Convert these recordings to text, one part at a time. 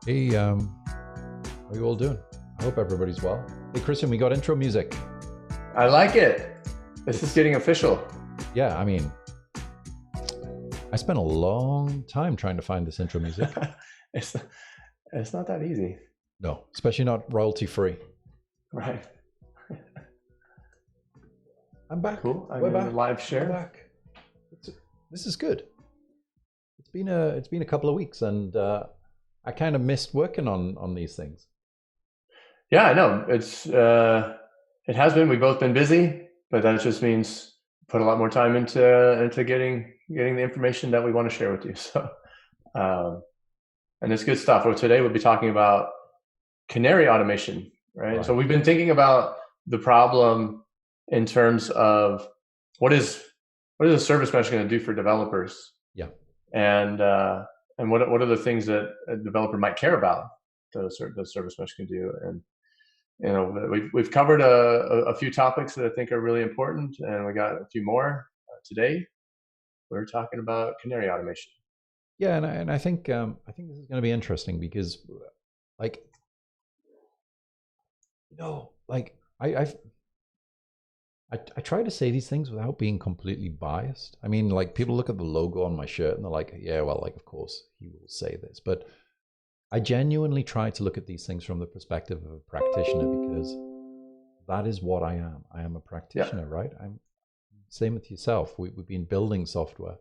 Hey, how are you all doing? I hope everybody's well. Hey, Christian, we got intro music. I like it. This is getting official. Yeah, I mean, I spent a long time trying to find this intro music. It's not that easy. No, especially not royalty free. Right. I'm back. Cool. We're back. Live share. We're back. This is good. It's been a couple of weeks, and I kind of missed working on these things. Yeah, I know. It has been. We've both been busy, but that just means put a lot more time into getting the information that we want to share with you. So, and it's good stuff. Well, today we'll be talking about Canary automation, right? So we've been thinking about the problem in terms of what is a service mesh going to do for developers? Yeah. And what are the things that a developer might care about the service mesh can do? And you know, we've covered a few topics that I think are really important, and we got a few more today. We're talking about Canary automation. Yeah, and I think this is going to be interesting because, like, you know, like I try to say these things without being completely biased. I mean, like, people look at the logo on my shirt and they're like, yeah, well, like, of course he will say this. But I genuinely try to look at these things from the perspective of a practitioner, because that is what I am. I am a practitioner, right? I'm same with yourself. We've been building software,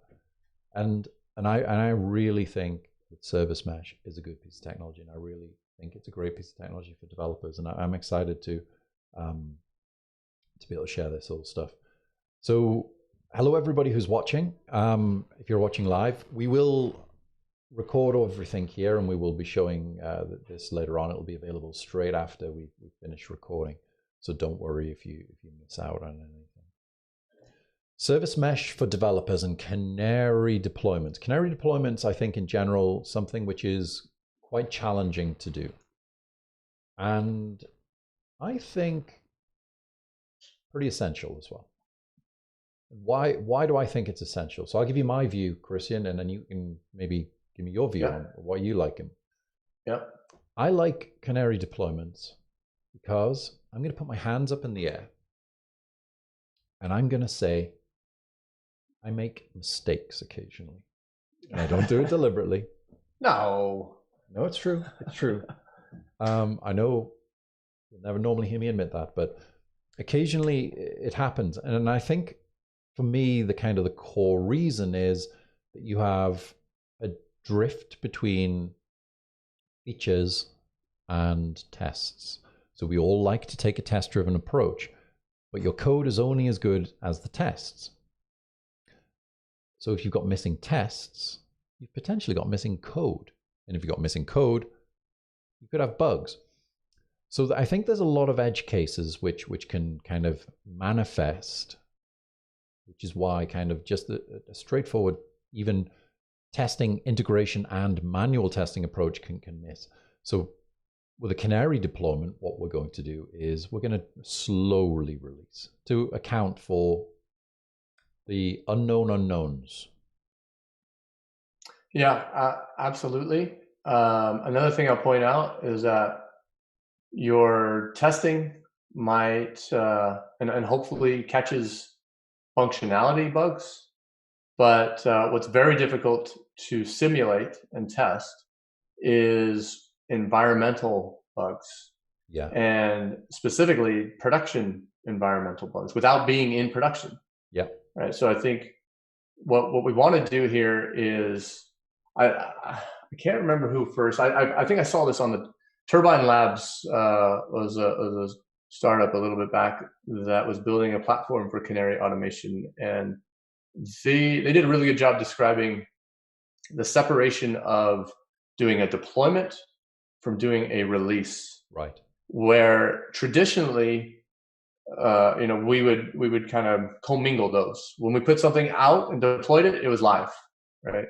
and I really think that service mesh is a good piece of technology, and I really think it's a great piece of technology for developers, and I'm excited to be able to share this sort of stuff. So hello everybody who's watching. If you're watching live, we will record everything here, and we will be showing this later on. It'll be available straight after we finish recording, so don't worry if you miss out on anything. Service mesh for developers and Canary deployments. Canary deployments, I think in general, something which is quite challenging to do, and I think pretty essential as well. Why do I think it's essential? So I'll give you my view, Christian, and then you can maybe give me your view on why you like them. Yeah. I like Canary deployments because I'm going to put my hands up in the air and I'm going to say I make mistakes occasionally. And I don't do it deliberately. No, it's true. It's true. I know you'll never normally hear me admit that, but occasionally it happens. And I think for me, the core reason is that you have a drift between features and tests. So we all like to take a test-driven approach, but your code is only as good as the tests. So if you've got missing tests, you've potentially got missing code. And if you've got missing code, you could have bugs. So I think there's a lot of edge cases which can kind of manifest, which is why kind of just a straightforward, even testing, integration, and manual testing approach can miss. So with a Canary deployment, what we're going to do is we're going to slowly release to account for the unknown unknowns. Yeah, absolutely. Another thing I'll point out is that your testing might and hopefully catches functionality bugs, but what's very difficult to simulate and test is environmental bugs. Yeah. And specifically production environmental bugs without being in production. Yeah. Right. So I think what we want to do here is I can't remember who first. I think I saw this on the Turbine Labs was a startup a little bit back that was building a platform for Canary automation, and they did a really good job describing the separation of doing a deployment from doing a release. Right. Where traditionally, we would kind of commingle those. When we put something out and deployed it, it was live, right?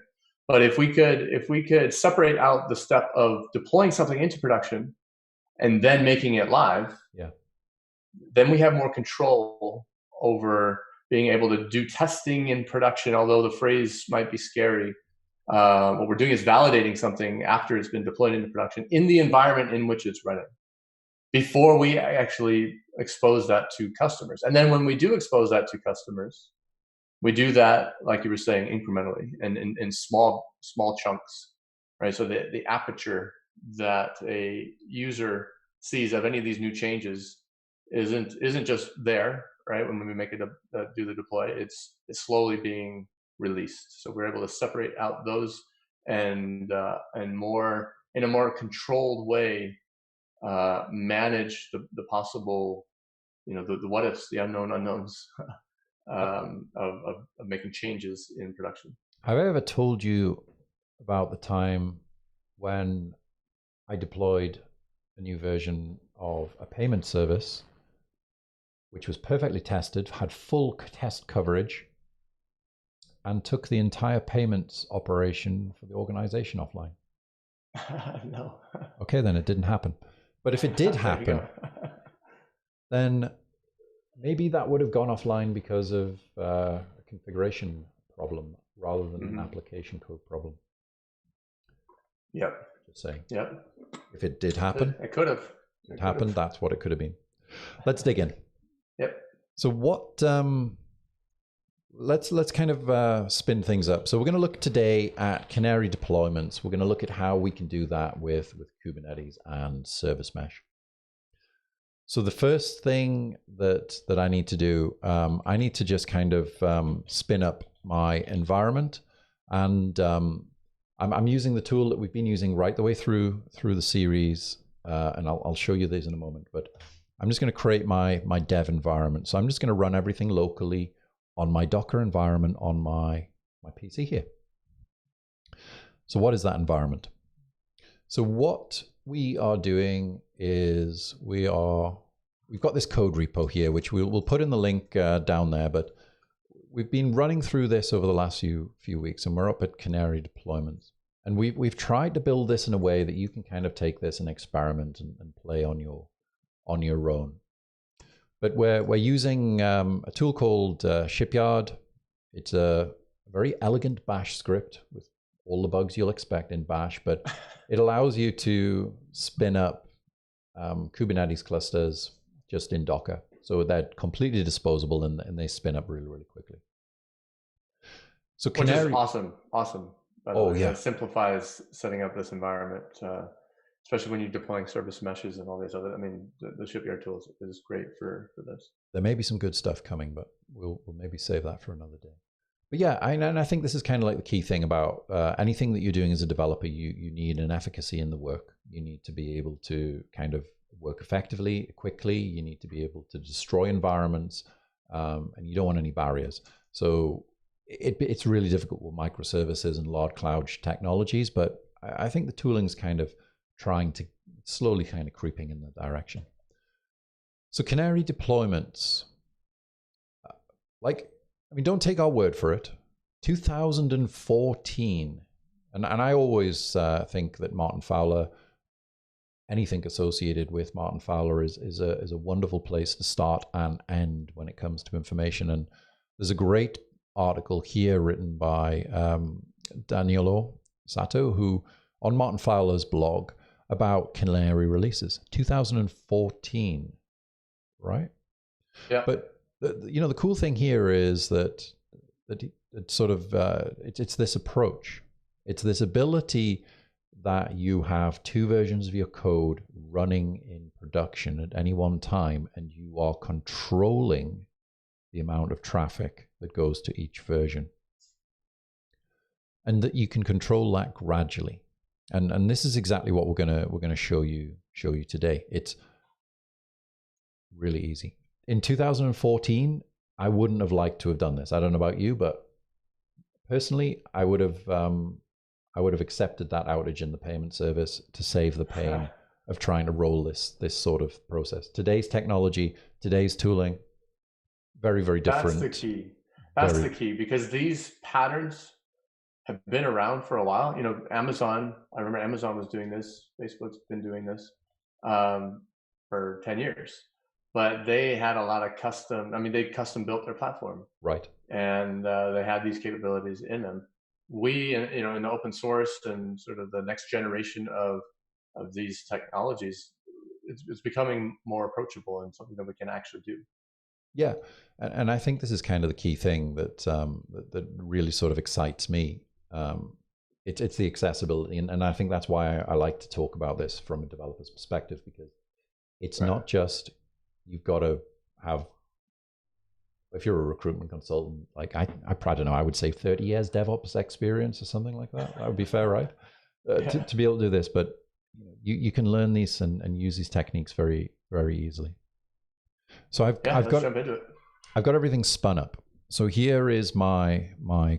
But if we could separate out the step of deploying something into production and then making it live, then we have more control over being able to do testing in production, although the phrase might be scary. what we're doing is validating something after it's been deployed into production in the environment in which it's running, before we actually expose that to customers. And then when we do expose that to customers, we do that, like you were saying, incrementally and in small chunks, right? So the aperture that a user sees of any of these new changes isn't just there, right? When we make it do the deploy, it's slowly being released. So we're able to separate out those and more in a more controlled way, manage the possible, the what ifs, the unknown unknowns of making changes in production. Have I ever told you about the time when I deployed a new version of a payment service, which was perfectly tested, had full test coverage, and took the entire payments operation for the organization offline? No. Okay, then it didn't happen. But if it did happen, then maybe that would have gone offline because of a configuration problem rather than an application code problem. Yep. Just saying. Yep. If it did happen, it could have. It happened. That's what it could have been. Let's dig in. Yep. So what? Let's kind of spin things up. So we're going to look today at Canary deployments. We're going to look at how we can do that with Kubernetes and service mesh. So the first thing that I need to do, I need to just kind of spin up my environment, and I'm using the tool that we've been using right the way through the series, and I'll show you these in a moment. But I'm just going to create my dev environment. So I'm just going to run everything locally on my Docker environment on my PC here. So what is that environment? So what we are doing is we've got this code repo here, which we'll put in the link down there, but we've been running through this over the last few weeks, and we're up at Canary Deployments. And we've tried to build this in a way that you can kind of take this and experiment and play on your own. But we're using a tool called Shipyard. It's a very elegant bash script with all the bugs you'll expect in bash, but it allows you to spin up Kubernetes clusters just in Docker. So they're completely disposable and they spin up really, really quickly. So Canary, which is awesome. Yeah. It simplifies setting up this environment, especially when you're deploying service meshes and all these other. I mean, the Shipyard tools is great for this. There may be some good stuff coming, but we'll maybe save that for another day. But yeah, I think this is kind of like the key thing about anything that you're doing as a developer. You need an efficacy in the work. You need to be able to kind of work effectively, quickly. You need to be able to destroy environments, and you don't want any barriers. So it's really difficult with microservices and large cloud technologies, but I think the tooling's kind of trying to slowly kind of creeping in that direction. So Canary deployments, don't take our word for it. 2014, and I always think that Martin Fowler, anything associated with Martin Fowler is a wonderful place to start and end when it comes to information. And there's a great article here written by Danielo Sato, who on Martin Fowler's blog about Canary releases, 2014, right? Yeah. But the cool thing here is that it's sort of it's this approach. It's this ability that you have two versions of your code running in production at any one time, and you are controlling the amount of traffic that goes to each version, and that you can control that gradually. And this is exactly what we're gonna show you today. It's really easy. In 2014, I wouldn't have liked to have done this. I don't know about you, but personally, I would have accepted that outage in the payment service to save the pain of trying to roll this sort of process. Today's technology, today's tooling, very, very different. That's the key. That's the key, because these patterns have been around for a while. Amazon, I remember Amazon was doing this. Facebook's been doing this for 10 years. But they had a lot of they custom built their platform. Right. And they had these capabilities in them. we, in the open source and sort of the next generation of these technologies, it's becoming more approachable and something that we can actually do. Yeah, and I think this is kind of the key thing that that really sort of excites me. It's the accessibility, and I think that's why I like to talk about this from a developer's perspective, because it's not just you've got to have. If you're a recruitment consultant, like I don't know, I would say 30 years DevOps experience or something like that. That would be fair, right? To be able to do this, but you can learn these and use these techniques very, very easily. So I've got everything spun up. So here is my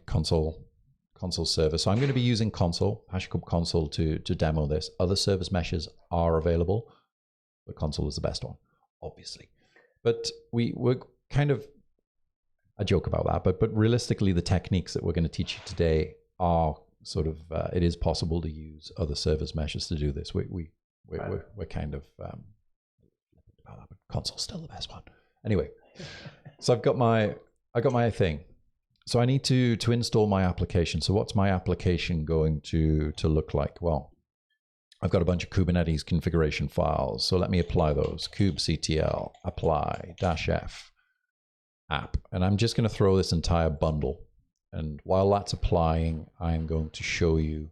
console server. So I'm going to be using HashiCorp Consul to demo this. Other service meshes are available, but Consul is the best one, obviously. But we're kind of, I joke about that, but realistically, the techniques that we're going to teach you today are sort of, it is possible to use other service meshes to do this. We're kind of, but Consul's still the best one. Anyway, so I've got my thing. So I need to install my application. So what's my application going to look like? Well, I've got a bunch of Kubernetes configuration files. So let me apply those. kubectl apply -f app. And I'm just going to throw this entire bundle. And while that's applying, I'm going to show you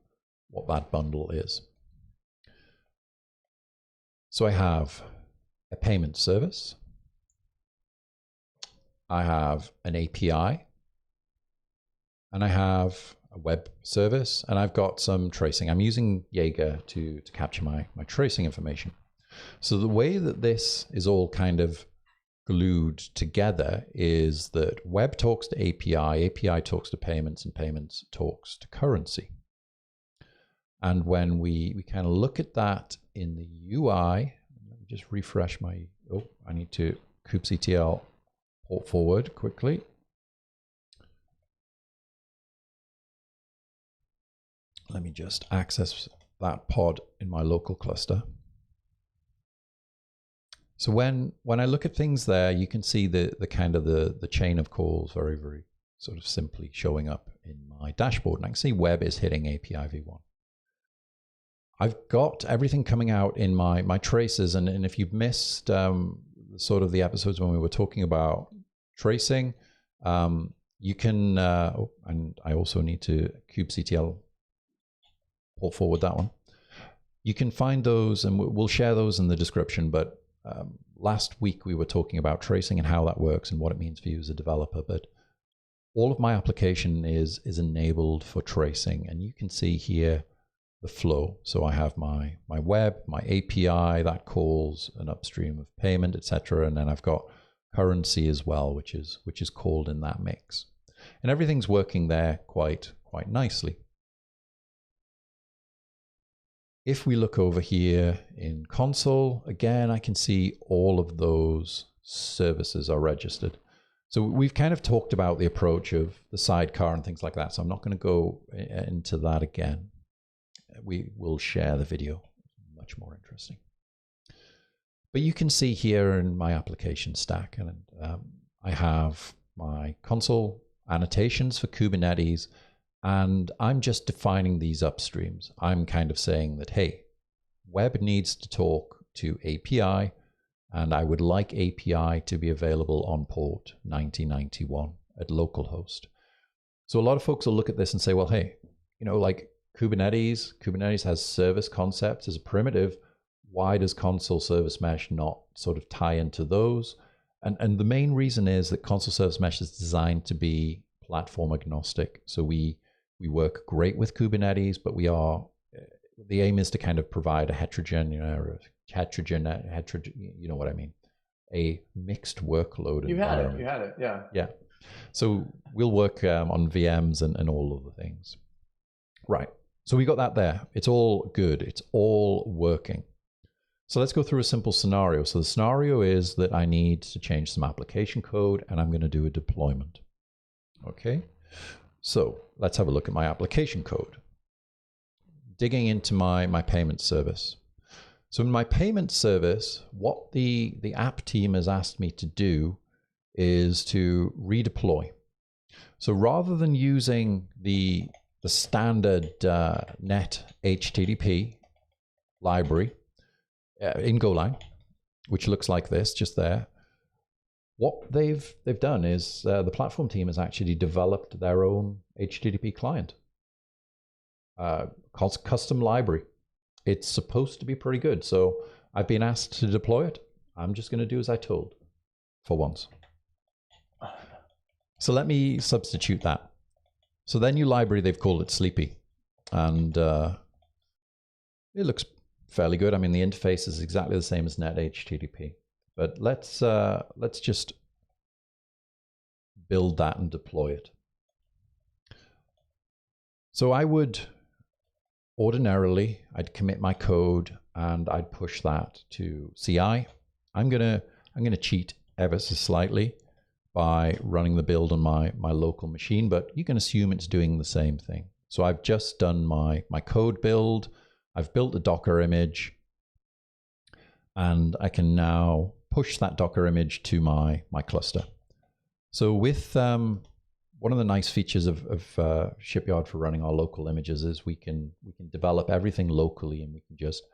what that bundle is. So I have a payment service. I have an API. And I have a web service. And I've got some tracing. I'm using Jaeger to capture my tracing information. So the way that this is all kind of glued together is that web talks to API, API talks to payments, and payments talks to currency. And when we kind of look at that in the UI, let me just refresh my, I need to kubectl port forward quickly. Let me just access that pod in my local cluster. So when I look at things there, you can see the kind of the chain of calls very, very sort of simply showing up in my dashboard. And I can see web is hitting API v1. I've got everything coming out in my traces. And if you've missed sort of the episodes when we were talking about tracing, you can, and I also need to kubectl port forward that one. You can find those, and we'll share those in the description, but last week we were talking about tracing and how that works and what it means for you as a developer, but all of my application is enabled for tracing, and you can see here the flow. So I have my web, my API that calls an upstream of payment, etc., and then I've got currency as well, which is called in that mix, and everything's working there quite nicely. If we look over here in Consul, again, I can see all of those services are registered. So we've kind of talked about the approach of the sidecar and things like that. So I'm not going to go into that again. We will share the video, much more interesting. But you can see here in my application stack, and I have my Consul annotations for Kubernetes. And I'm just defining these upstreams. I'm kind of saying that, hey, web needs to talk to API, and I would like API to be available on port 9091 at localhost. So a lot of folks will look at this and say, well, hey, like Kubernetes has service concepts as a primitive. Why does Consul Service Mesh not sort of tie into those? And the main reason is that Consul Service Mesh is designed to be platform agnostic. So we work great with Kubernetes, but the aim is to kind of provide a heterogeneous, you know what I mean, a mixed workload. You had it, yeah. Yeah. So we'll work on VMs and all of the things. Right. So we got that there. It's all good. It's all working. So let's go through a simple scenario. So the scenario is that I need to change some application code, and I'm going to do a deployment. Okay. So let's have a look at my application code. Digging into my payment service. So in my payment service, what the app team has asked me to do is to redeploy. So rather than using the the standard net HTTP library in Golang, which looks like this, just there. What they've done is the platform team has actually developed their own HTTP client, called custom library. It's supposed to be pretty good, so I've been asked to deploy it. I'm just going to do as I told for once. So let me substitute that. So their new library, they've called it Sleepy, and it looks fairly good. I mean, the interface is exactly the same as net HTTP, but let's just build that and deploy it. So I would ordinarily, I'd commit my code and I'd push that to CI. I'm gonna cheat ever so slightly by running the build on my local machine, but you can assume it's doing the same thing. So I've just done my code build. I've built a Docker image, and I can now push that Docker image to my cluster. So with one of the nice features of Shipyard for running our local images is we can develop everything locally, and we can just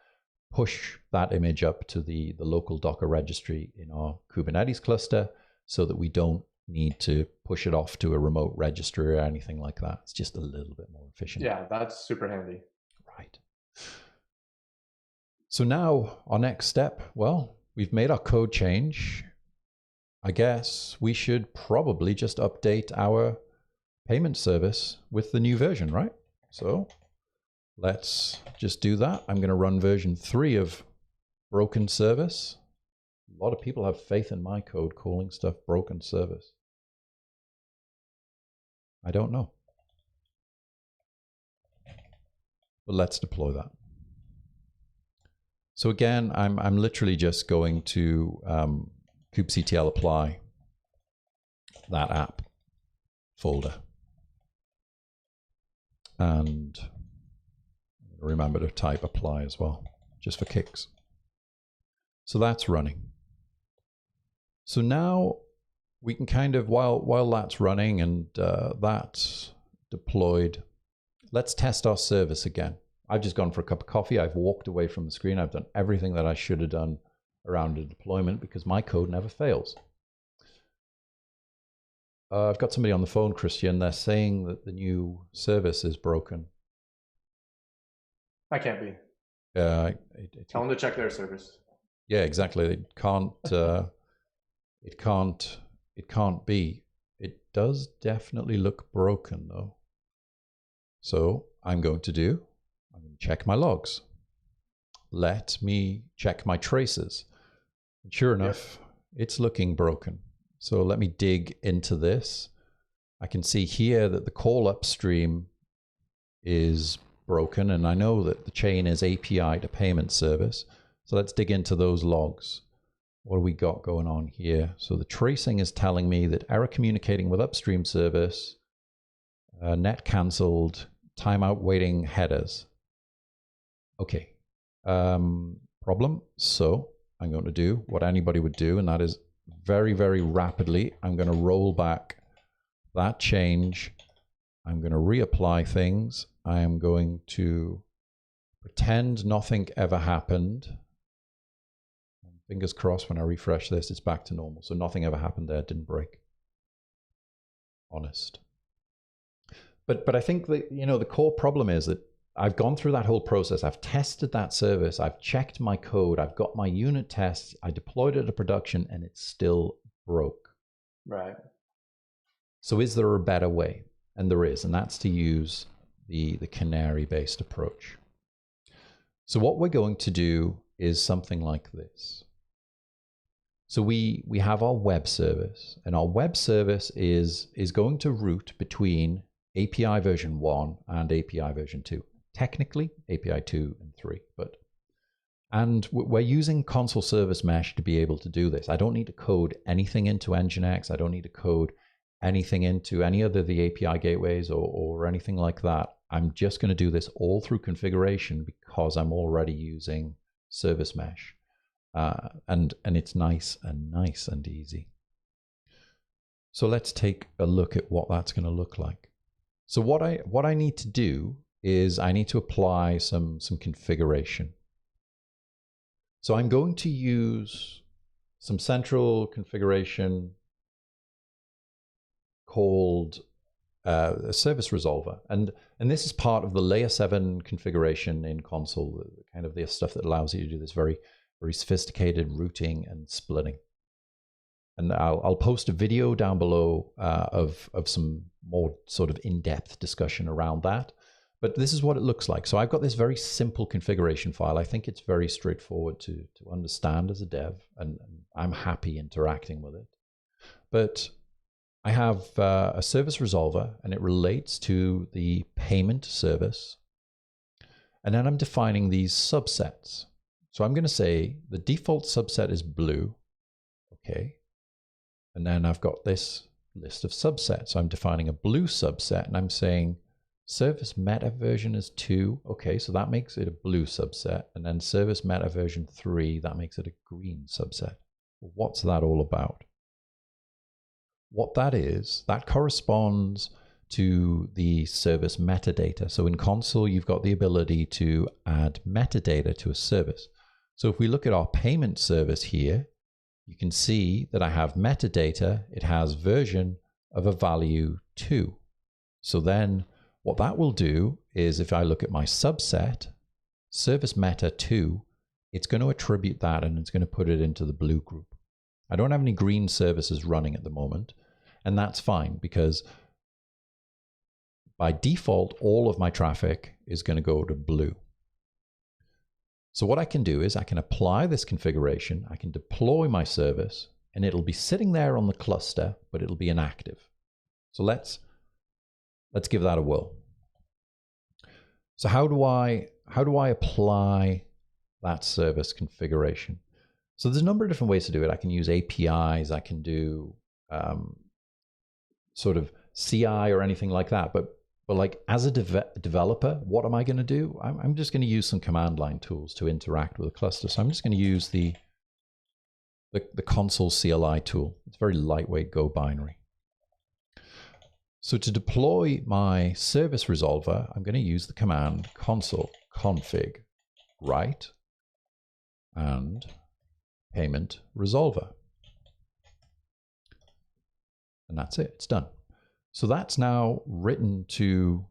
push that image up to the local Docker registry in our Kubernetes cluster, so that we don't need to push it off to a remote registry or anything like that. It's just a little bit more efficient. Yeah, that's super handy. Right. So now our next step, well, we've made our code change. I guess we should probably just update our payment service with the new version, right? So let's just do that. I'm going to run version 3 of broken service. A lot of people have faith in my code calling stuff broken service. I don't know. But let's deploy that. So again, I'm literally just going to kubectl apply that app folder. And remember to type apply as well, just for kicks. So that's running. So now we can kind of, while that's running and that's deployed, let's test our service again. I've just gone for a cup of coffee. I've walked away from the screen. I've done everything that I should have done around a deployment because my code never fails. I've got somebody on the phone, Christian. They're saying that the new service is broken. I can't be. Tell them to check their service. Yeah, exactly. It can't. It can't be. It does definitely look broken though. So I'm going to check my logs. Let me check my traces. And sure enough, it's looking broken. So let me dig into this. I can see here that the call upstream is broken, and I know that the chain is API to payment service. So let's dig into those logs. What do we got going on here? So the tracing is telling me that error communicating with upstream service, net canceled, timeout waiting headers. Okay, problem. So I'm going to do what anybody would do, and that is very, very rapidly, I'm going to roll back that change. I'm going to reapply things. I am going to pretend nothing ever happened. Fingers crossed when I refresh this, it's back to normal. So nothing ever happened there, didn't break. Honest. But I think that, the core problem is that I've gone through that whole process. I've tested that service. I've checked my code. I've got my unit tests. I deployed it to production and it still broke. Right. So is there a better way? And there is, and that's to use the Canary-based approach. So what we're going to do is something like this. So we have our web service, and our web service is going to route between API version 1 and API version 2. Technically, API 2 and 3, and we're using console service mesh to be able to do this. I don't need to code anything into Nginx. I don't need to code anything into any other of the API gateways or anything like that. I'm just going to do this all through configuration because I'm already using service mesh. And it's nice and easy. So let's take a look at what that's going to look like. So what I need to do is I need to apply some configuration. So I'm going to use some central configuration called a service resolver, and this is part of the layer 7 configuration in Consul, kind of the stuff that allows you to do this very sophisticated routing and splitting. And I'll post a video down below of some more sort of in-depth discussion around that. But this is what it looks like. So I've got this very simple configuration file. I think it's very straightforward to understand as a dev, and I'm happy interacting with it. But I have a service resolver, and it relates to the payment service. And then I'm defining these subsets. So I'm going to say the default subset is blue. Okay. And then I've got this list of subsets. So I'm defining a blue subset, and I'm saying service meta version is 2. Okay, so that makes it a blue subset. And then service meta version 3, that makes it a green subset. Well, what's that all about? What that is, that corresponds to the service metadata. So in Consul, you've got the ability to add metadata to a service. So if we look at our payment service here, you can see that I have metadata. It has version of a value 2. So then what that will do is if I look at my subset, service meta 2, it's going to attribute that and it's going to put it into the blue group. I don't have any green services running at the moment, and that's fine because by default, all of my traffic is going to go to blue. So what I can do is I can apply this configuration, I can deploy my service, and it'll be sitting there on the cluster, but it'll be inactive. So let's give that a whirl. So how do I apply that service configuration? So there's a number of different ways to do it. I can use APIs, I can do sort of CI or anything like that, but like as a developer, what am I going to do? I'm just going to use some command line tools to interact with a cluster. So I'm just going to use the Consul CLI tool. It's very lightweight Go binary. So to deploy my service resolver, I'm going to use the command consul config write and payment resolver. And that's it, it's done. So that's now written to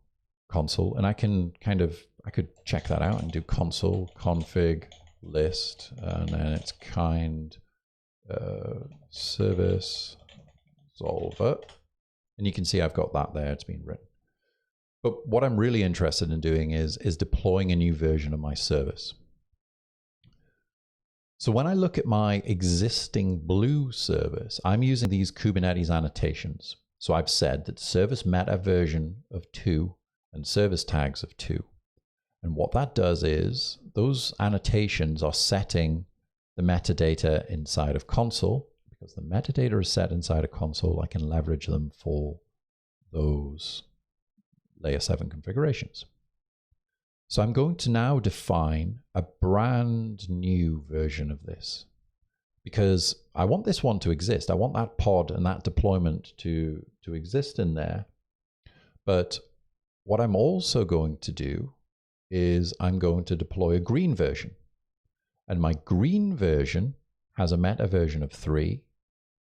Consul, and I can I could check that out and do consul config list, and then it's service resolver. And you can see I've got that there, it's been written. But what I'm really interested in doing is deploying a new version of my service. So when I look at my existing blue service, I'm using these Kubernetes annotations. So I've said that service meta version of 2 and service tags of 2. And what that does is those annotations are setting the metadata inside of Consul. Because the metadata is set inside of Consul, I can leverage them for those layer 7 configurations. So I'm going to now define a brand new version of this because I want this one to exist. I want that pod and that deployment to exist in there. But what I'm also going to do is I'm going to deploy a green version. And my green version has a meta version of 3.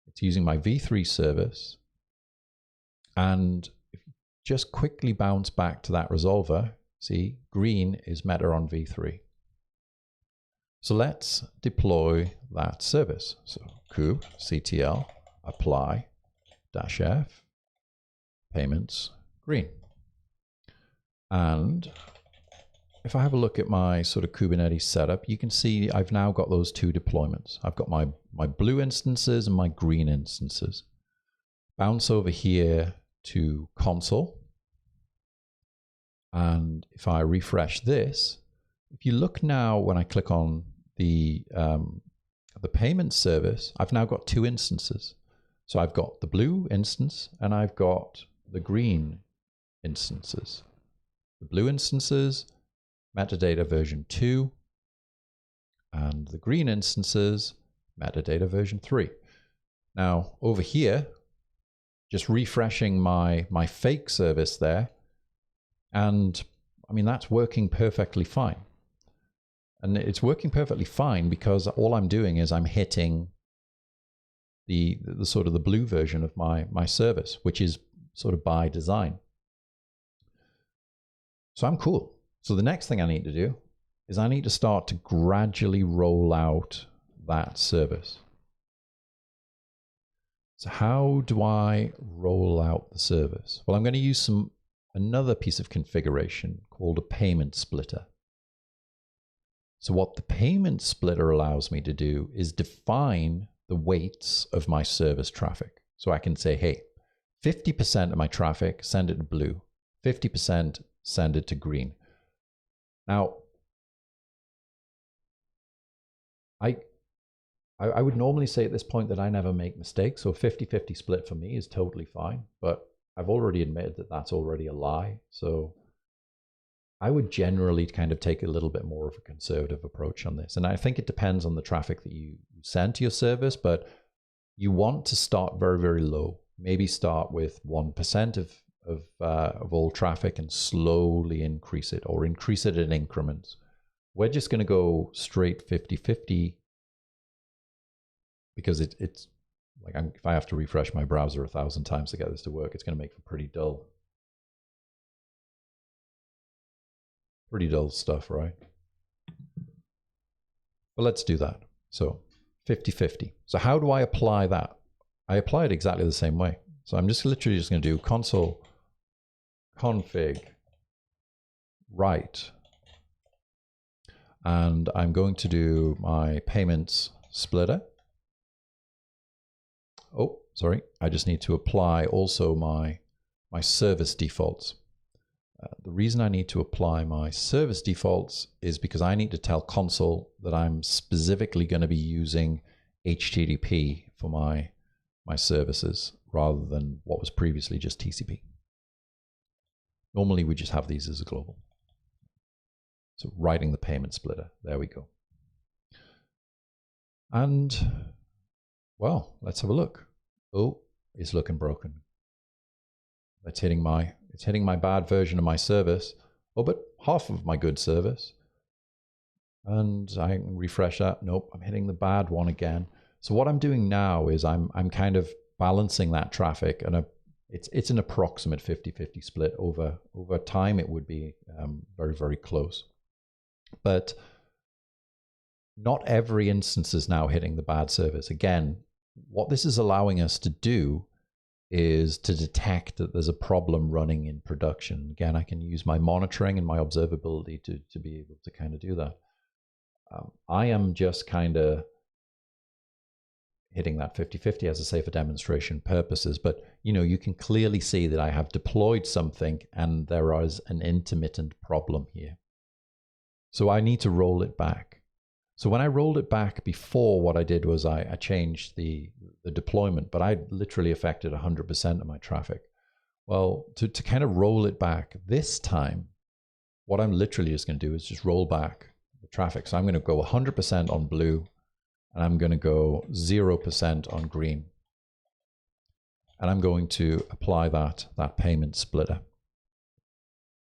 It's using my v3 service. And if you just quickly bounce back to that resolver, see, green is meta on v3. So let's deploy that service. So kube ctl apply -f payments green. And if I have a look at my sort of Kubernetes setup, you can see I've now got those 2 deployments. I've got my blue instances and my green instances. Bounce over here to Consul. And if I refresh this, if you look now when I click on the payment service, I've now got 2 instances. So I've got the blue instance and I've got the green instances. The blue instances, metadata version 2, and the green instances, metadata version 3. Now over here, just refreshing my fake service there, And I mean, that's working perfectly fine. And it's working perfectly fine because all I'm doing is I'm hitting the sort of the blue version of my service, which is sort of by design. So I'm cool. So the next thing I need to do is I need to start to gradually roll out that service. So how do I roll out the service? Well, I'm going to use another piece of configuration called a payment splitter. So what the payment splitter allows me to do is define the weights of my service traffic. So I can say, hey, 50% of my traffic, send it to blue. 50% send it to green. Now, I would normally say at this point that I never make mistakes. So 50-50 split for me is totally fine. But I've already admitted that that's already a lie. So I would generally kind of take a little bit more of a conservative approach on this. And I think it depends on the traffic that you send to your service, but you want to start very, very low. Maybe start with 1% of all traffic and slowly increase it, or increase it in increments. We're just going to go straight 50-50 because it's like if I have to refresh my browser 1,000 times to get this to work, it's going to make for pretty dull stuff, right? But let's do that. So 50-50. So how do I apply that? I apply it exactly the same way. So I'm just literally just going to do console config write, and I'm going to do my payments splitter. Oh, sorry. I just need to apply also my service defaults. The reason I need to apply my service defaults is because I need to tell Consul that I'm specifically going to be using HTTP for my services rather than what was previously just TCP. Normally we just have these as a global. So writing the payment splitter, there we go. And well, let's have a look. Oh, it's looking broken. It's hitting my bad version of my service. Oh, but half of my good service. And I can refresh that. Nope, I'm hitting the bad one again. So what I'm doing now is I'm kind of balancing that traffic, and it's an approximate 50-50 split. Over time, it would be very, very close. But not every instance is now hitting the bad service. Again, what this is allowing us to do is to detect that there's a problem running in production. Again, I can use my monitoring and my observability to be able to kind of do that. I am just kind of hitting that 50-50, as I say, for demonstration purposes. But you can clearly see that I have deployed something and there is an intermittent problem here. So I need to roll it back. So when I rolled it back before, what I did was I changed the deployment, but I literally affected 100% of my traffic. Well, to kind of roll it back this time, what I'm literally just going to do is just roll back the traffic. So I'm going to go 100% on blue, and I'm going to go 0% on green. And I'm going to apply that payment splitter.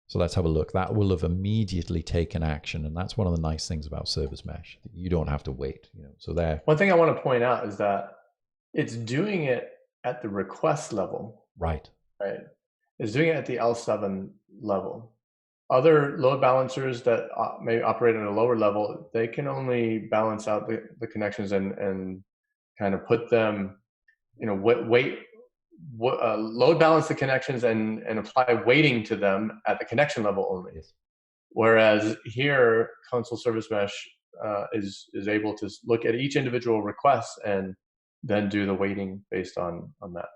So let's have a look. That will have immediately taken action. And that's one of the nice things about Service Mesh, that you don't have to wait. So there. One thing I want to point out is that it's doing it at the request level. Right. It's doing it at the L7 level. Other load balancers that may operate at a lower level, they can only balance out the connections and kind of put them, load balance the connections and apply weighting to them at the connection level only. Yes. Whereas here, Consul Service Mesh is able to look at each individual request and then do the weighting based on that.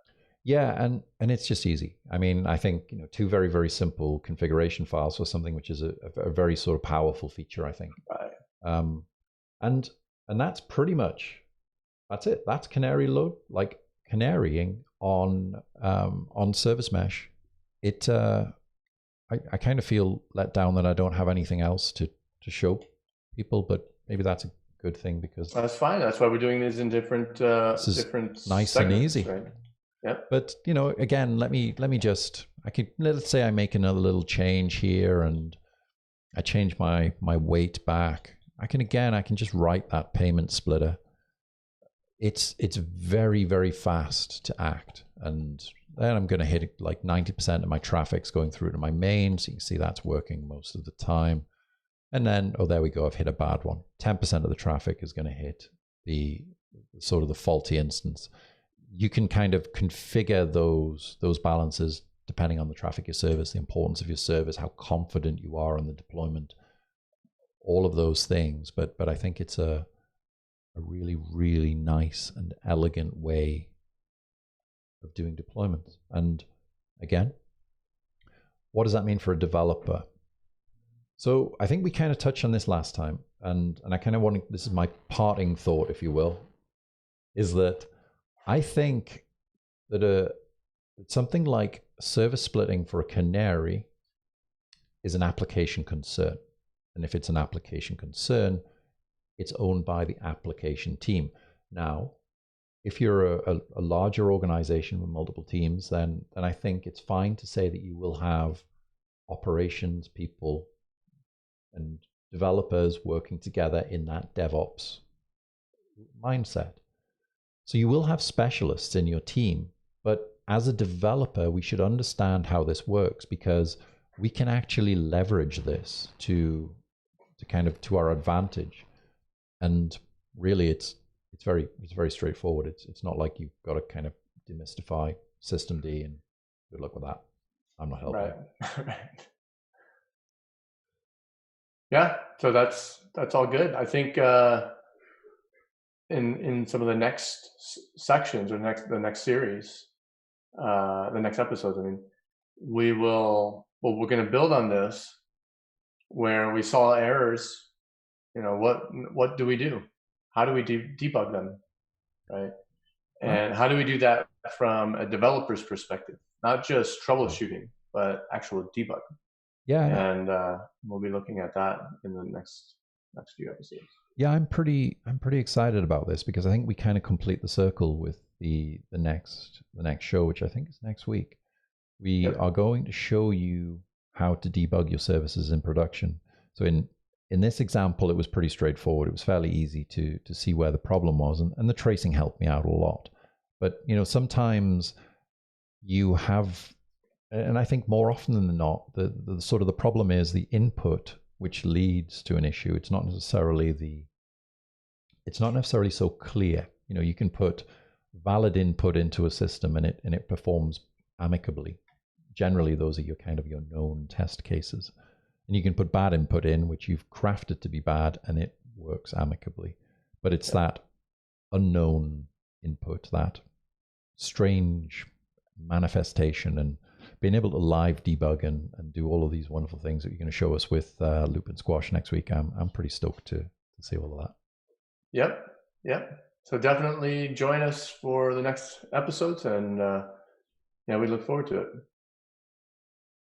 Yeah, and it's just easy. I mean, I think two very, very simple configuration files for something which is a very sort of powerful feature, I think. Right. And that's pretty much it. That's Canary load, like canarying on Service Mesh. I kind of feel let down that I don't have anything else to show people, but maybe that's a good thing because that's fine. That's why we're doing these in different nice segments, and easy. right? Yep. But again, let's say I make another little change here and I change my weight back. I can just write that payment splitter. It's very, very fast to act. And then I'm going to hit like 90% of my traffic's going through to my main. So you can see that's working most of the time. And then, oh, there we go. I've hit a bad one. 10% of the traffic is going to hit the sort of the faulty instance. You can kind of configure those balances depending on the traffic of your service, the importance of your service, how confident you are in the deployment, all of those things. But I think it's a really, really nice and elegant way of doing deployments. And again, what does that mean for a developer? So I think we kind of touched on this last time, and I kind of want to, this is my parting thought, if you will, is that I think that something like service splitting for a Canary is an application concern. And if it's an application concern, it's owned by the application team. Now, if you're a larger organization with multiple teams, then I think it's fine to say that you will have operations people and developers working together in that DevOps mindset. So you will have specialists in your team, but as a developer, we should understand how this works, because we can actually leverage this to our advantage. And really, it's very straightforward. It's not like you've got to kind of demystify systemd and good luck with that. I'm not helping. Right. Yeah, so that's all good. I think in some of the next sections or the next series, the next episodes, I mean, we're going to build on this where we saw errors. What do we do? How do we debug them, right? And how do we do that from a developer's perspective, not just troubleshooting, but actual debug? Yeah. And we'll be looking at that in the next few episodes. Yeah, I'm pretty excited about this, because I think we kind of complete the circle with the next show, which I think is next week. We are going to show you how to debug your services in production. So in this example, it was pretty straightforward. It was fairly easy to see where the problem was, and the tracing helped me out a lot. But sometimes you have, and I think more often than not, the sort of the problem is the input which leads to an issue. It's not necessarily so clear. You can put valid input into a system and it performs amicably. Generally, those are your known test cases. And you can put bad input in, which you've crafted to be bad, and it works amicably. But it's that unknown input, that strange manifestation, and being able to live debug and do all of these wonderful things that you're going to show us with Loop and Squash next week. I'm pretty stoked to see all of that. Yep. So definitely join us for the next episodes, and we look forward to it.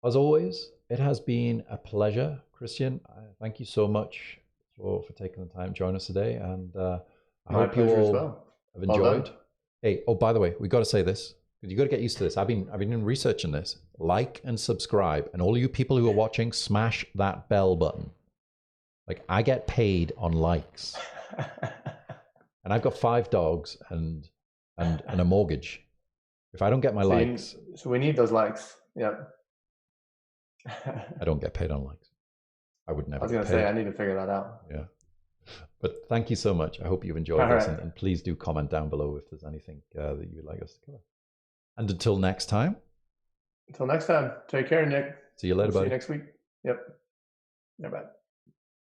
As always, it has been a pleasure, Christian. Thank you so much for taking the time to join us today, and I hope you all have enjoyed. Hey, by the way, we got to say this, because you got to get used to this. I've been researching this. Like and subscribe, and all you people who are watching, smash that bell button. Like, I get paid on likes, and I've got 5 dogs and a mortgage. If I don't get my likes, so we need those likes. Yeah. I don't get paid on likes. I would never. I was going to say, I need to figure that out. Yeah. But thank you so much. I hope you've enjoyed this. Right. And please do comment down below if there's anything that you'd like us to cover. And until next time. Take care, Nick. See you later, buddy. See you next week. Yep. Yeah, bye.